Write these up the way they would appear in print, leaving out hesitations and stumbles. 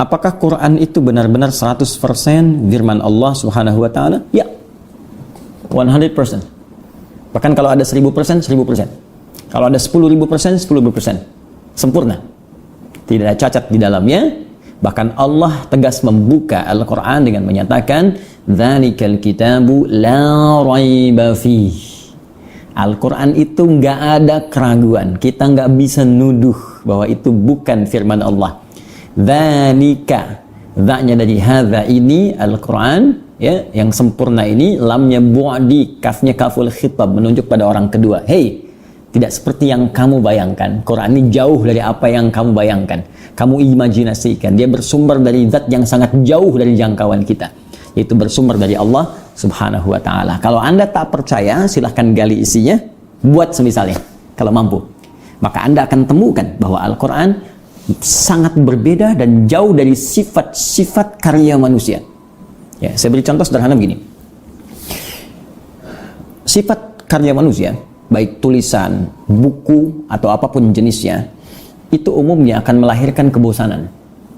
apakah Quran itu benar-benar 100% firman Allah Subhanahu wa taala? Ya. 100%. Bahkan kalau ada 1000%, 1000%. Kalau ada 10.000%, 10.000%. Sempurna. Tidak ada cacat di dalamnya. Bahkan Allah tegas membuka Al-Quran dengan menyatakan, "Dzalikal kitabu la raiba fih." Al-Quran itu nggak ada keraguan. Kita nggak bisa nuduh bahwa itu bukan firman Allah. Dzalika, dzanya dari hadza ini Al-Quran, ya, yang sempurna ini, lamnya bu'di, kafnya kaful khitab, menunjuk pada orang kedua. Hey, tidak seperti yang kamu bayangkan. Quran ini jauh dari apa yang kamu bayangkan. Kamu imajinasikan. Dia bersumber dari zat yang sangat jauh dari jangkauan kita. Yaitu bersumber dari Allah Subhanahu wa ta'ala. Kalau Anda tak percaya, silahkan gali isinya. Buat semisalnya, kalau mampu. Maka Anda akan temukan bahwa Al-Quran sangat berbeda dan jauh dari sifat-sifat karya manusia. Ya, saya beri contoh sederhana begini. Sifat karya manusia, baik tulisan, buku, atau apapun jenisnya, itu umumnya akan melahirkan kebosanan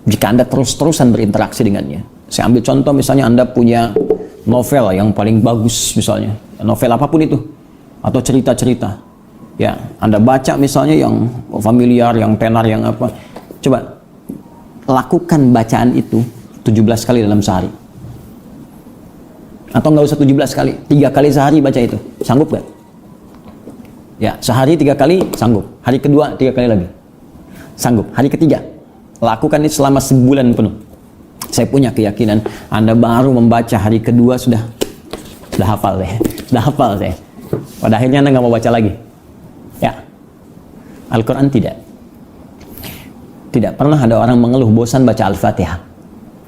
jika Anda terus-terusan berinteraksi dengannya. Saya ambil contoh, misalnya Anda punya novel yang paling bagus, misalnya novel apapun itu, atau cerita-cerita, ya, Anda baca misalnya yang familiar, yang tenar, yang apa, coba lakukan bacaan itu 17 kali dalam sehari. Atau nggak usah 17 kali, 3 kali sehari baca itu, sanggup gak? Ya, sehari 3 kali sanggup. Hari kedua 3 kali lagi sanggup. Hari ketiga lakukan itu selama sebulan penuh. Saya punya keyakinan Anda baru membaca hari kedua sudah hafal deh. Sudah hafal deh. Pada akhirnya Anda nggak mau baca lagi. Ya, Al-Quran tidak pernah ada orang mengeluh bosan baca Al-Fatihah.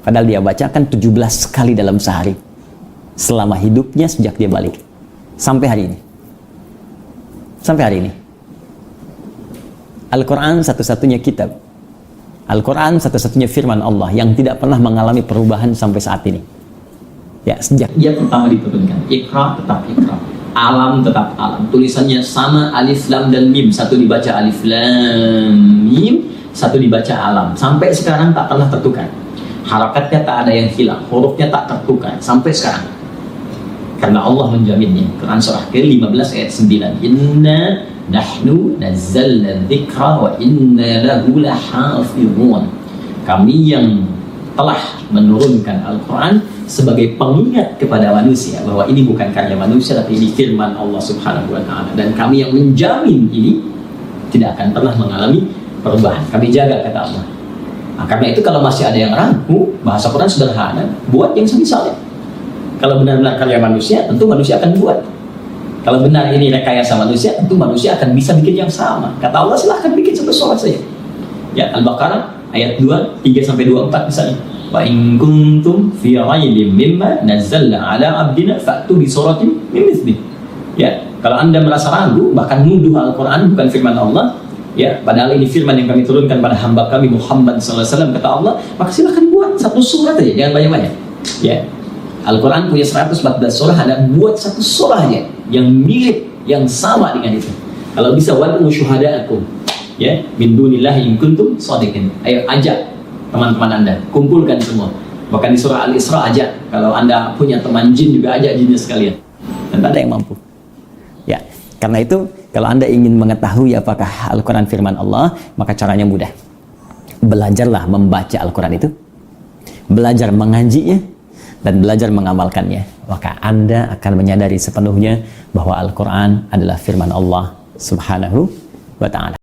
Padahal dia bacakan 17 kali dalam sehari selama hidupnya sejak dia balik sampai hari ini. Sampai hari ini. Al-Quran satu-satunya kitab. Al-Quran satu-satunya firman Allah yang tidak pernah mengalami perubahan sampai saat ini. Ya, sejak dia pertama diturunkan. Iqra tetap Iqra. Alam tetap alam. Tulisannya sama, alif, lam, dan mim. Satu dibaca alif, lam, mim. Satu dibaca alam. Sampai sekarang tak pernah tertukar. Harakatnya tak ada yang hilang. Hurufnya tak tertukar. Sampai sekarang. Karena Allah menjaminnya. Quran surah ke-15 ayat 9. Inna nahnu nazzalna dzikra wa inna lahu lahafizun. Kami yang telah menurunkan Al-Quran sebagai pengingat kepada manusia bahwa ini bukan karya manusia tapi ini firman Allah Subhanahu wa ta'ala, dan kami yang menjamin ini tidak akan pernah mengalami perubahan. Kami jaga, kata Allah. Nah, karena itu kalau masih ada yang ragu, bahasa Quran sederhana, buat yang semisalnya. Kalau benar-benar karya manusia, tentu manusia akan buat. Kalau benar ini rekayasa manusia, tentu manusia akan bisa bikin yang sama. Kata Allah, silahkan bikin satu surat saja. Ya, Al-Baqarah ayat 2, 3-24 misalnya. Wa in kuntum fi raibin mimma nazzalna ala abdina fa'tu bi suratin min mithlihi. Ya, kalau Anda merasa ragu, bahkan nuduh Al-Quran bukan firman Allah, ya, padahal ini firman yang kami turunkan pada hamba kami Muhammad SAW, kata Allah, maka silahkan buat satu surat aja, jangan banyak-banyak. Ya, Al-Quran punya 114 surah, Anda buat satu surah aja yang mirip, yang sama dengan itu. Kalau bisa, wad'u syuhada'akum, ya, min dunillahi in kuntum shadiqin. Ayo ajak teman-teman Anda, kumpulkan semua. Bahkan di surah Al-Isra ajak, kalau Anda punya teman jin juga ajak jinnya sekalian. Dan tak ada yang mampu. Ya, karena itu kalau Anda ingin mengetahui apakah Al-Quran firman Allah, maka caranya mudah. Belajarlah membaca Al-Quran itu, belajar mengajinya, dan belajar mengamalkannya. Maka Anda akan menyadari sepenuhnya bahwa Al-Quran adalah firman Allah Subhanahu wa ta'ala.